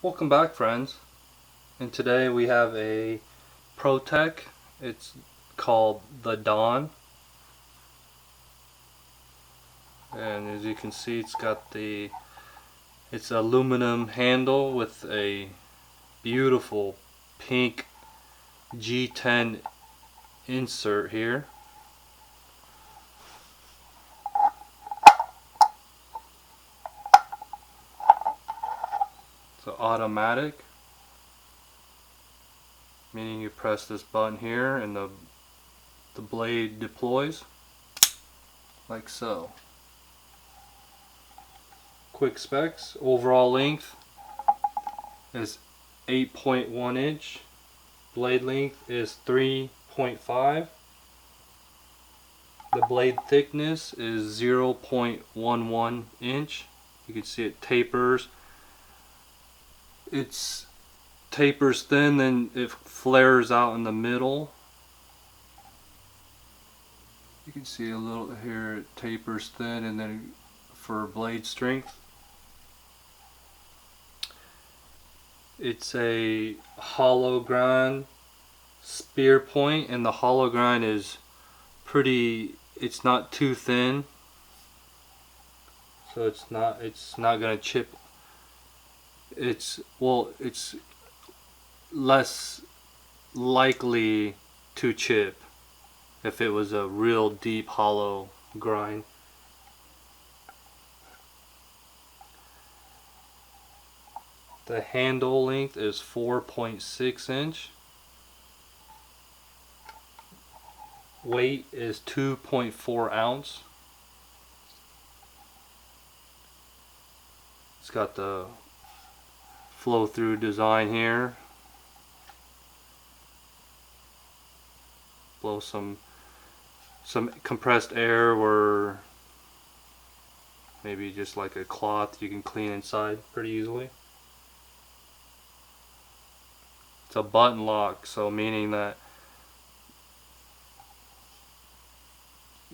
Welcome back, friends, and today we have a Protech. It's called the Dawn, and as you can see it's aluminum handle with a beautiful pink G10 insert here. It's automatic, meaning you press this button here and the blade deploys like so. Quick specs: overall length is 8.1 inch, blade length is 3.5, the blade thickness is 0.11 inch. You can see it tapers. It tapers thin, then it flares out in the middle. You can see a little here, it tapers thin, and then for blade strength. It's a hollow grind spear point, and the hollow grind is it's not too thin, so it's not gonna chip. It's less likely to chip if it was a real deep hollow grind. The handle length is 4.6 inch. Weight is 2.4 ounce. It's got the flow through design here. Blow some compressed air, or maybe just like a cloth you can clean inside pretty easily. It's a button lock, so meaning that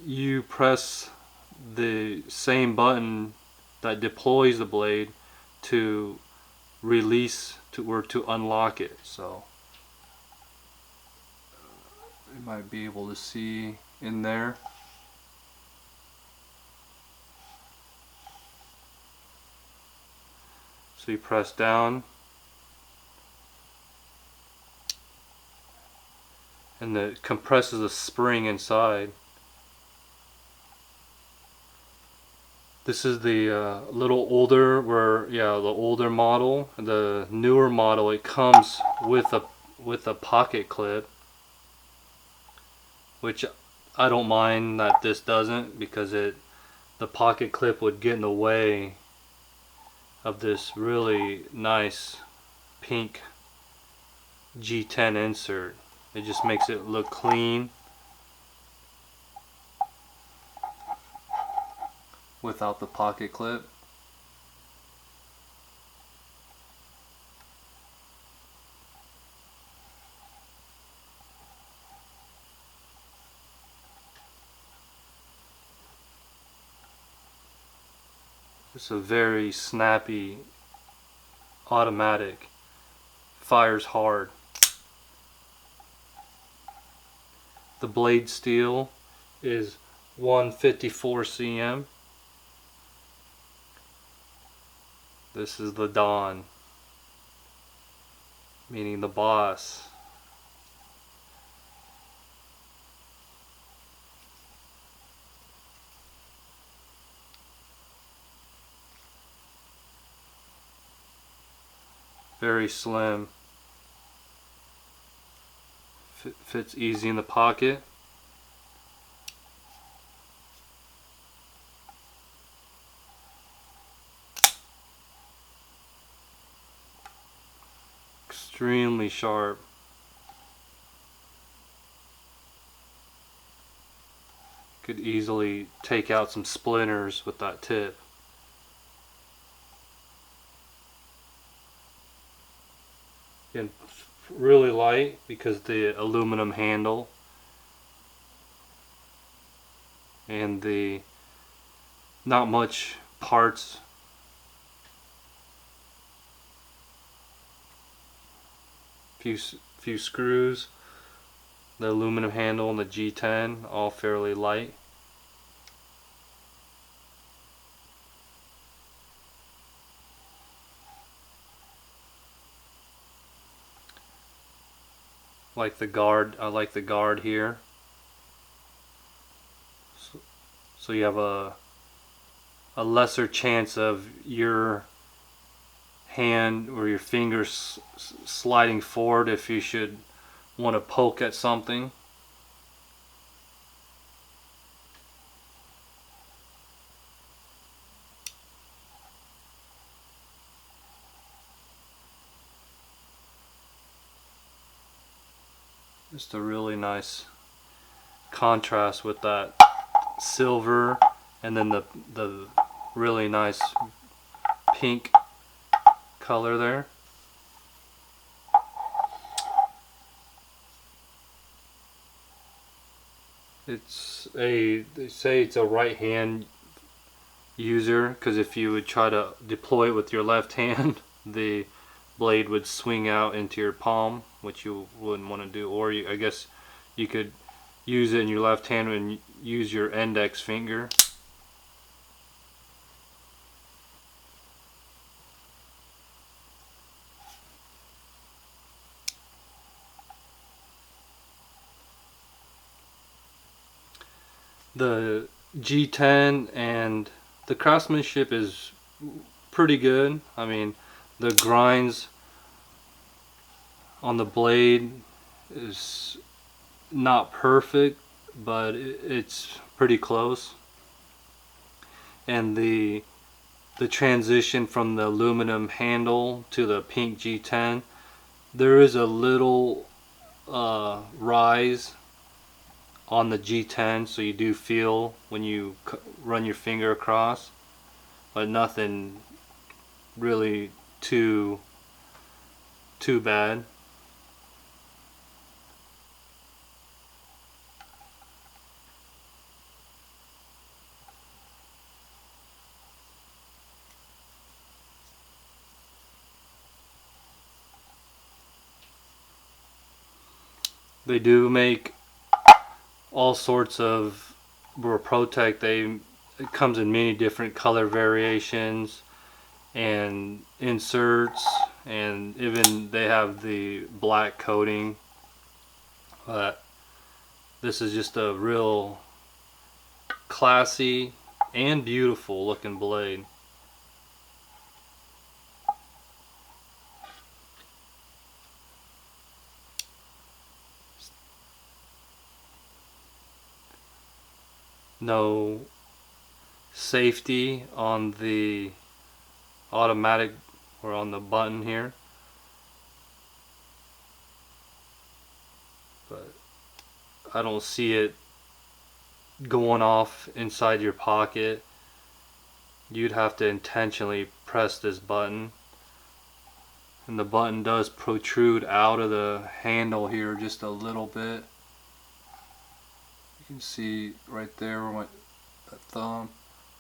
you press the same button that deploys the blade to release or to unlock it. So you might be able to see in there. So you press down, and it compresses a spring inside. This is the little older, the older model. The newer model, it comes with a pocket clip, which I don't mind that this doesn't, because the pocket clip would get in the way of this really nice pink G10 insert. It just makes it look clean without the pocket clip. It's a very snappy automatic, fires hard. The blade steel is 154 cm. This is the Dawn, meaning the boss. Very slim. Fits easy in the pocket. Extremely sharp. Could easily take out some splinters with that tip. Again, really light because the aluminum handle and the not much parts few screws. The aluminum handle and the G10, all fairly light. Like the guard, I like the guard here. So you have a lesser chance of your hand or your fingers sliding forward if you should want to poke at something. Just a really nice contrast with that silver and then the really nice pink color there. They say it's a right hand user, because if you would try to deploy it with your left hand, the blade would swing out into your palm, which you wouldn't want to do. Or I guess you could use it in your left hand and use your index finger. The G10 and the Craftsmanship is pretty good. I mean, the grinds on the blade is not perfect, but it's pretty close. And the transition from the aluminum handle to the pink G10, there is a little rise on the G10, so you do feel when you run your finger across, but nothing really too bad. They do make all sorts of Protech. It comes in many different color variations and inserts, and even they have the black coating. But this is just a real classy and beautiful looking blade. No safety on the automatic or on the button here, but I don't see it going off inside your pocket. You'd have to intentionally press this button, and the button does protrude out of the handle here just a little bit. You can see right there where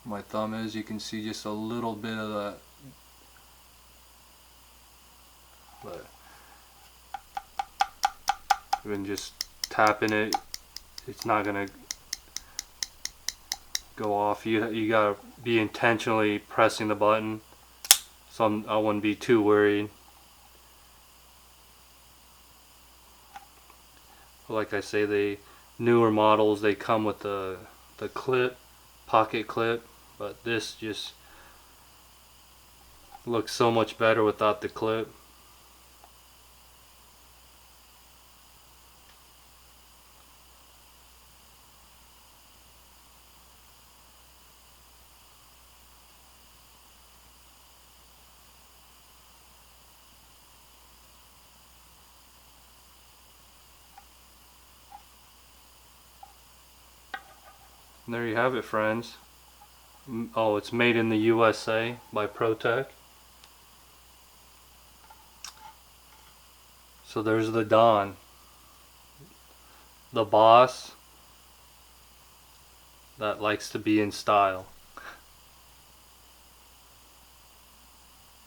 my thumb is. You can see just a little bit of that. But even just tapping it, it's not gonna go off. You gotta be intentionally pressing the button. So I wouldn't be too worried. Like I say, the newer models, they come with the clip, pocket clip, but this just looks so much better without the clip. And there you have it, friends. Oh, it's made in the USA by Protech. So there's the Don, the boss that likes to be in style.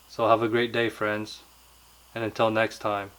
So have a great day, friends, and until next time.